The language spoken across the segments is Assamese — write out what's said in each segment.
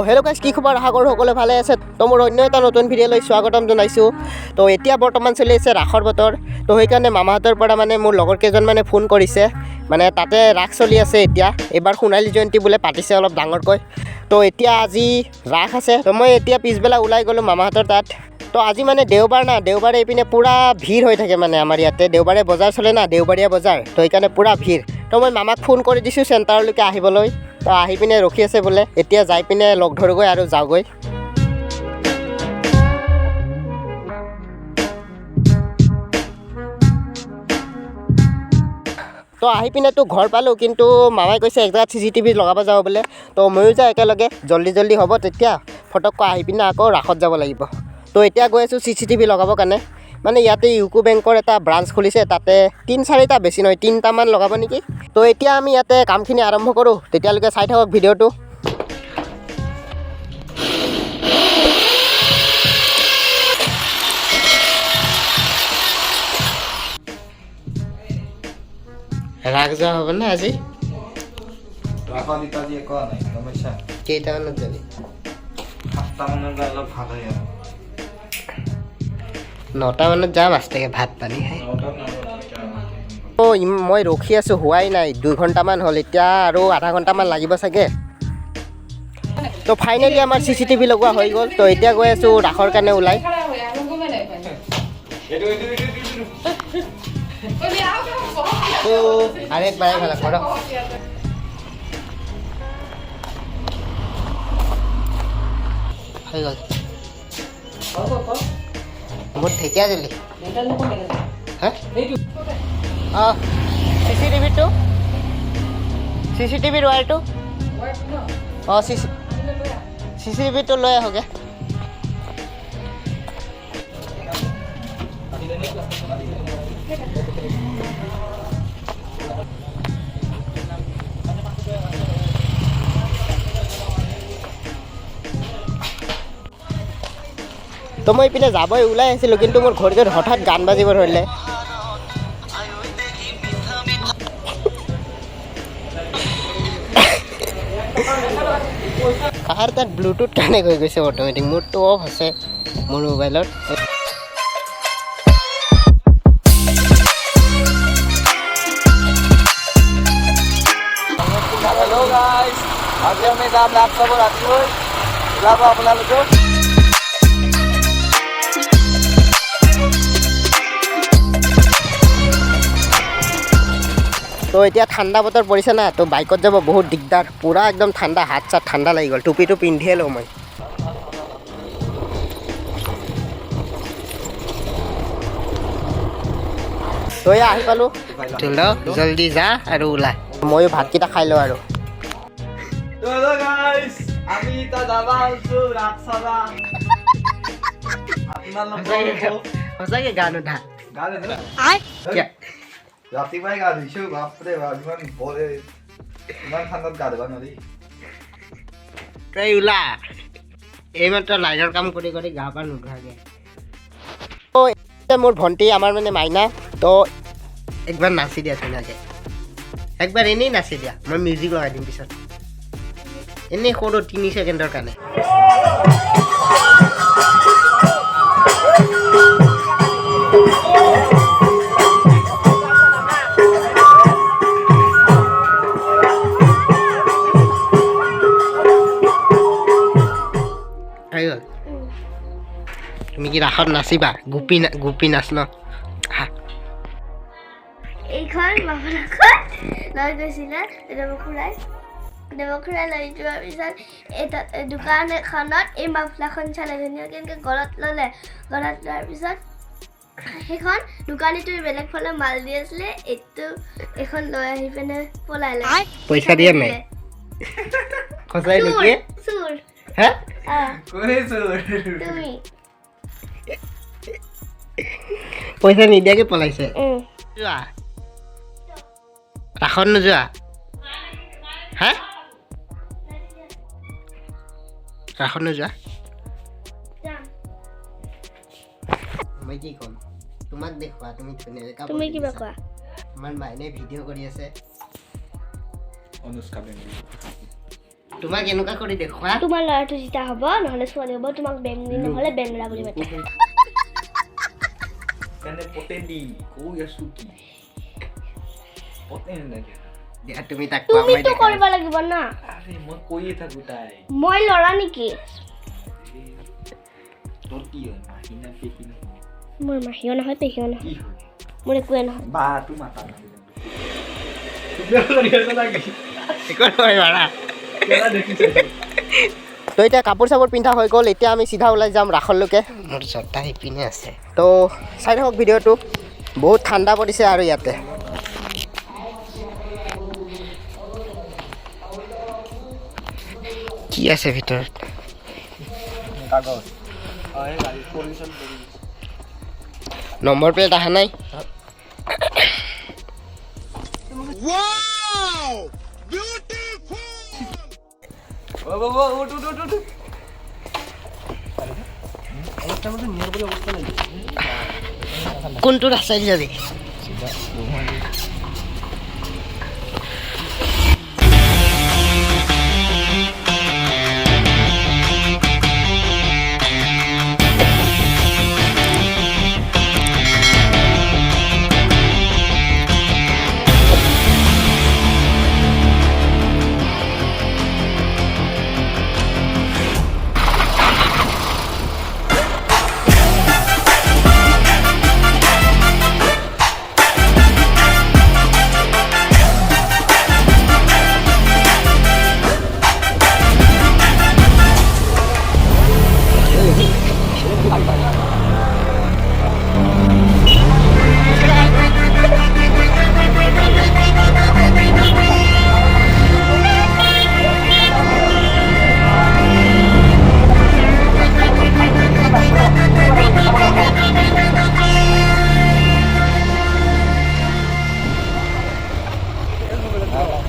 হেল্ল' গাইজ, কি খবৰ? আশা কৰোঁ সকলোৱে ভালে আছে। তো মোৰ অন্য এটা নতুন ভিডিঅ'লৈ স্বাগতম জনাইছোঁ। তো এতিয়া বৰ্তমান চলি আছে ৰাসৰ বতৰ। তো সেইকাৰণে মামাহঁতৰ পৰা মোৰ লগৰ কেইজন ফোন কৰিছে। তাতে ৰাস চলি আছে এতিয়া। এইবাৰ সোণালী জয়ন্তী বোলে পাতিছে অলপ ডাঙৰকৈ। তো এতিয়া আজি ৰাস আছে। তো মই এতিয়া পিছবেলা ওলাই গ'লোঁ মামাহঁতৰ তাত। তো আজি দেওবাৰ না, দেওবাৰে এইপিনে পূৰা ভিৰ হৈ থাকে আমাৰ ইয়াতে। দেওবাৰে বজাৰ চলে না, দেওবাৰীয়া বজাৰ। তো সেইকাৰণে পূৰা ভিৰ। তো মই মামাক ফোন কৰি দিছোঁ চেণ্টাৰলৈকে আহিবলৈ। তো আহি পিনে ৰখি আছে বোলে। এতিয়া যাই পিনে লগ ধৰোগৈ আৰু যাওঁগৈ। তো আহি পিনেতো ঘৰ পালোঁ, কিন্তু মামাই কৈছে এক জেগাত CCTV লগাব যাব বোলে। তো ময়ো যাওঁ একেলগে, জল্দি হ'ব তেতিয়া ফটককৈ আহি পিনে আকৌ ৰাসত যাব লাগিব। তো এতিয়া গৈ আছোঁ CCTV লগাবৰ কাৰণে। ইয়াতে ইউকো বেংকৰ এটা ব্ৰাঞ্চ খুলিছে, তাতে 3-4টা বেছি নহয় 3টামান লগাব নেকি। তো এতিয়া আমি ইয়াতে কামখিনি আৰম্ভ কৰোঁ, তেতিয়ালৈকে চাই থাকক ভিডিঅ'টো। ৰাস যোৱা হ'ব না আজি? কেইটামানত যাবি? 9টামানত যাম আস্তেকে ভাত পানী খাই। মই ৰখি আছোঁ, হোৱাই নাই। 2 ঘণ্টামান হ'ল, এতিয়া আৰু আধা ঘণ্টামান লাগিব চাগে। তো ফাইনেলি আমাৰ CCTV লগোৱা হৈ গ'ল। তো এতিয়া গৈ আছোঁ ৰাসৰ কাৰণে ওলাই। তো আৰু একবাৰ ভাল কৰ হৈ গ'ল। মোৰ ঢেকীয়া দিলি হা? অঁ, CCTV ৱায়াৰটো অঁ CCTVটো লৈ আহোঁগৈ। তো মই ইপিনে যাবই ওলাই আহিছিলোঁ, কিন্তু মোৰ ঘৰটোত হঠাৎ গান বাজিব ধৰিলে। কাৰ তাত ব্লুটুথ কানেক্ট হৈ গৈছে অট'মেটিক। মোৰতো অফ আছে মোৰ মোবাইলত। হেল্ল' গাইজ, আজি আমি যাম ৰাস চাব ৰাতিলৈ। ওলাব আপোনালোকেও। তো এতিয়া ঠাণ্ডা বতৰ পৰিছে না, তো বাইকত যাব বহুত দিগদাৰ। পূৰা একদম ঠাণ্ডা, হাত চাত ঠাণ্ডা লাগি গ'ল। টুপিটো পিন্ধিয়ে লওঁ মই। তো এয়া আহি পালোঁ। জল্দি যা আৰু ওলা। ময়ো ভাতকেইটা খাই লওঁ আৰু। সঁচাকৈ গান উঠা ৰাতিপুৱাই গা ধুইছো। বাপৰে বাপ, ইমান ঠাণ্ডাত গা ধুবা নোৱাৰি। তই ওলা, এইমাত্ৰ লাইনৰ কাম কৰি গা পা নোধোৱাকৈ। তো মোৰ ভণ্টি, আমাৰ মাইনা। তো একবাৰ নাচি দিয়া ধুনীয়াকৈ, একবাৰ এনেই নাচি দিয়া। মই মিউজিক লগাই দিম পিছত, এনেই সৰু 3 ছেকেণ্ডৰ কাৰণে। হৈ গ'ল। তুমি কি ৰাসত নাচিবা? গোপী নাচ ন? এইখন বাবুলাখন লৈ গৈছিলে দেৱখুৰাই লৈ যোৱাৰ পিছত দোকান এখনত এই মাফলাখন চালে ধুনীয়াকৈ এনেকৈ গলত ল'লে। গলত লোৱাৰ পিছত সেইখন দোকানীটো বেলেগ ফালে মাল দি আছিলে, এইখন লৈ আহি পিনে পলালে। পইচা দিয়ে নাই? সঁচাই নেকি? চুৰ। হা? তুমি পইচা নিদিয়াকে পলাইছে। যোৱা ৰাসত নোযোৱা? হা? ৰাসত নোযোৱা? মই কি ক'ম? তোমাক দেখুৱা, তুমি ধুনীয়াকৈ। তুমি কিবা কোৱা। আমাৰ মাইনে ভিডিঅ' কৰি আছে। অনুষ্কা বেংগলী। তোমাক এনেকুৱা কৰি দেখুৱা তোমাৰ ল'ৰাটো যেতিয়া হ'ব নহ'লে ছোৱালী হ'ব তোমাক বেংগলী নহ'লে বেংগলা বুলি মাতে কেনে পটেলি কৈ আছো কি পটেল লাগে দিয়া তুমি তাক কোৱা মই তুমিতো কৰিব লাগিব না আৰে মই কৈয়ে থাকো তাই মই ল'ৰা নেকি তোৰ কি হয় মাহিনা পেকিনা মোৰ মাহীও নহয় পেহীও নহয় কি হয় মোৰ একোৱে নহয় বা তো মাতা না তুমি কৰি লাগি একো নহয় বাৰা কেলা দেখিছে তো এতিয়া কাপোৰ চাপোৰ পিন্ধা হৈ গ'ল এতিয়া আমি চিধা ওলাই যাম ৰাসলৈকে মোৰ জোতা ইপিনে আছে তো চাই থাকক ভিডিঅ'টো বহুত ঠাণ্ডা পৰিছে আৰু ইয়াতে কি আছে ভিতৰত কাগজ এই গাড়ী পলিউশন কৰি নম্বৰ প্লেট অহা নাই ও বাবা উঠ কোনটো ৰাস্তাই যাবি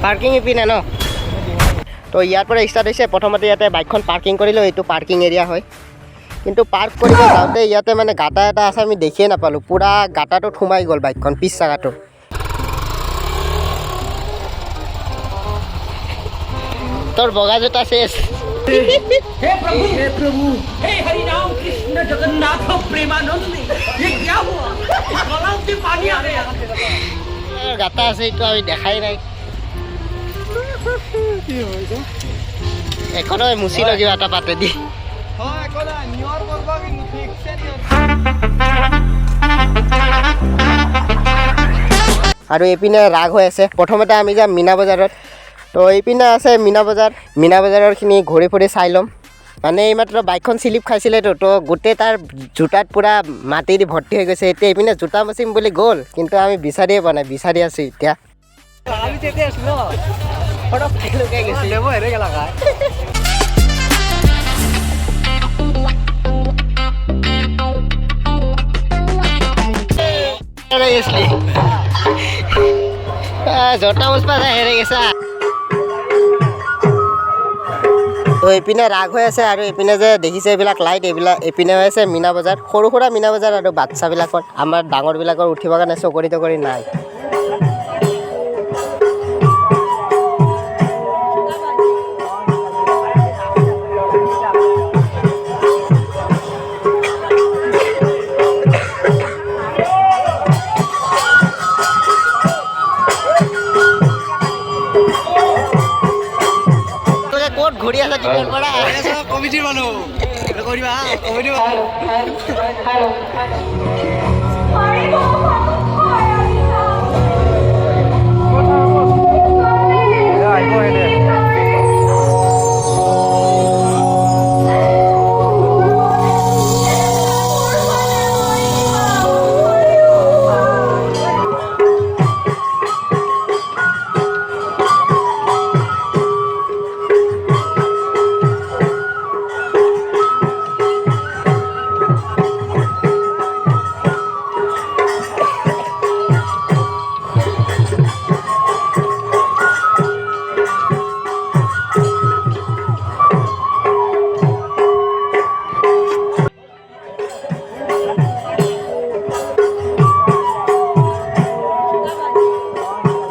পাৰ্কিং ইপিনে ন তো ইয়াৰ পৰা ষ্টাৰ্ট হৈছে প্ৰথমতে ইয়াতে বাইকখন পাৰ্কিং কৰিলোঁ এইটো পাৰ্কিং এৰিয়া হয় কিন্তু পাৰ্ক কৰিব যাওঁতে ইয়াতে মানে গাঁটা এটা আছে আমি দেখিয়ে নাপালোঁ পূৰা গাঁটাটোত সোমাই গ'ল বাইকখন পিছ চাকাটো তোৰ বগা জোতা চেচ हे प्रभु हे हरि राम कृष्ण जगन्नाथ प्रेमानंद ये क्या हुआ गलाव से पानी आ रहा है গাঁটা আছে এইটো আমি দেখাই নাই এখনো মুচি লওঁ কিবা এটা পাতে দি হয় কোলা নিয়ৰ বলবা কিন্তু ঠিকছে নিয়ৰ আৰু এইপিনে ৰাগ হৈ আছে প্ৰথমতে আমি যাম মীনা বজাৰত তো এইপিনে আছে মীনা বজাৰৰখিনি ঘূৰি ফুৰি চাই ল'ম মানে এইমাত্ৰ বাইকখন স্লিপ খাইছিলেতো তো গোটেই তাৰ জোতাত পূৰা মাটি দি ভৰ্তি হৈ গৈছে এতিয়া এইপিনে জোতা মচিম বুলি গ'ল কিন্তু আমি বিচাৰিয়ে পোৱা নাই বিচাৰি আছোঁ এতিয়া আমি যেতে আসলো ফটক লুকাই গৈছে দেবো হেৰে গেল গা জোতা মুচপা যায় হেৰে গৈছা তো এইপিনে ৰাগ হৈ আছে আৰু এইপিনে যে দেখিছে এইবিলাক লাইট এইপিনে হৈ আছে মীনা বজাৰ সৰু সুৰা মীনা বজাৰ আৰু বাচ্ছাবিলাকৰ আমাৰ ডাঙৰবিলাকৰ উঠিবৰ কাৰণে চকৰি তকৰি নাই ক'ত ঘূৰি আছা টিকেট পৰা কমিটিৰ মানুষ কৰিবা কমিটিৰ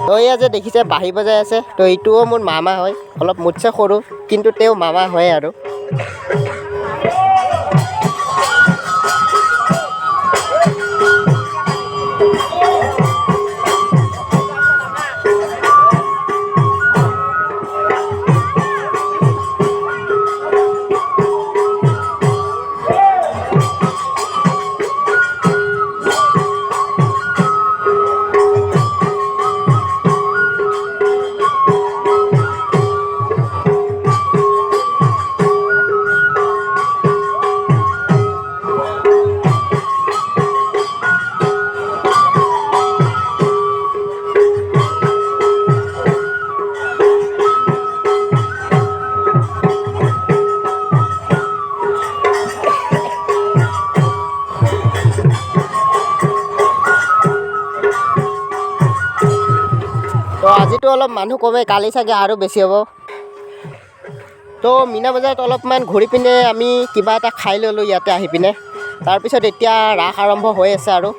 তো এয়া যে দেখিছে বাঁহী বজাই আছে, তো এইটোও মোৰ মামা হয়, অলপ মোতছে সৰু কিন্তু তেওঁ মামা হয় আৰু। তো আজিতো অলপ মানুহ কমে, কালি চাগে আৰু বেছি হ'ব। তো মীনা বজাৰত অলপমান ঘূৰি পিনে আমি কিবা এটা খাই ল'লোঁ ইয়াতে আহি পিনে। তাৰপিছত এতিয়া ৰাস আৰম্ভ হৈ আছে আৰু।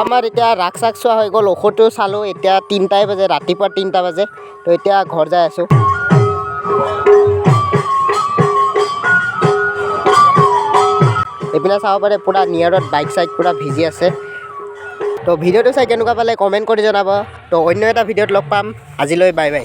আমাৰ এতিয়া ৰাস চাক চোৱা হৈ গ'ল, ঔষধটো চালোঁ, এতিয়া 3টাই বাজে, ৰাতিপুৱা 3টা বাজে। তো এতিয়া ঘৰ যাই আছোঁ। এইপিনে চাব পাৰে পূৰা নিয়াৰত বাইক চাইক পূৰা ভিজি আছে। তো ভিডিঅ'টো চাই কেনেকুৱা পালে কমেণ্ট কৰি জনাব। তো অন্য এটা ভিডিঅ'ত লগ পাম, আজিলৈ বাই বাই।